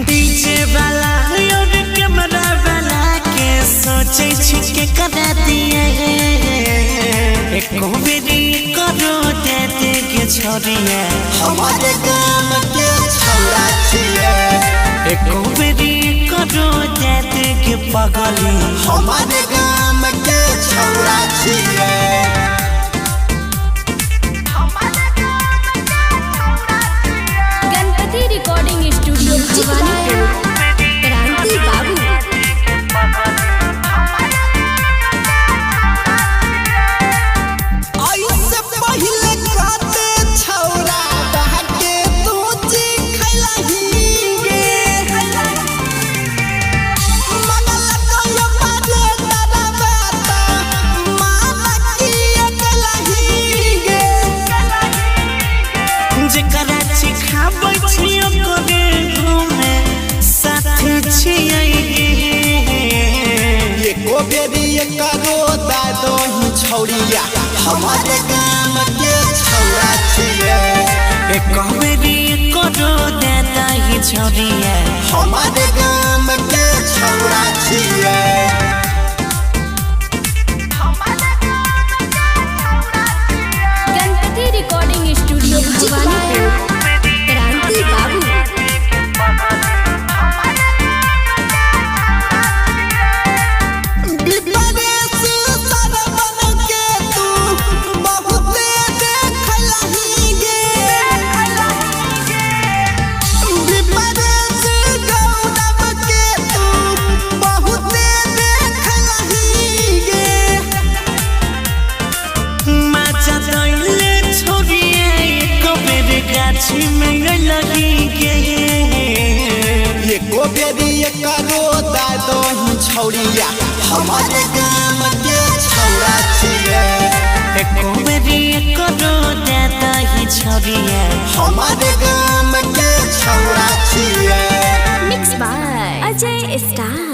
DJ वाला और camera वाला के सोचे छिके करा दिए एको बेरी करो देते के छोड़िए हमारे गांव के छौड़ा छिए एको बेरी करो देते के पगली हमारे गांव के छौड़ा छिए। गणपति रिकॉर्डिंग स्टूडियो भवानीपुर क्रांति बाबू। ऐसे पहले कहते छौड़ा बहके तू जी खैलही गे मंगल तो बारे दादा बाता मामा की अकलही गे जेकरा सिखाबै छियो करे घूमे साथे छियै एको बेरी करो दादो ही छौड़िया हमारे गांव के छौड़ा छिए एको बेरी करो देता ही छोड़िए हमारे गांव के छौड़ा छिए। गणपति रिकॉर्डिंग स्टूडियो भवानीपुर क्रांति बाबू। विपरेश सरवन के तू बहुते देखलही गे विपरेश गौरव के तू बहुते देखलही गे मजा दैले छोड़िए एको बेरी गाछी में लगी गे एको बेरी करो दादो ही छौड़िया हमारे गांव के छौड़ा छिए एको बेरी करो देता ही छोड़िए हमारे गांव के छौड़ा छिए। Mix by Ajay star.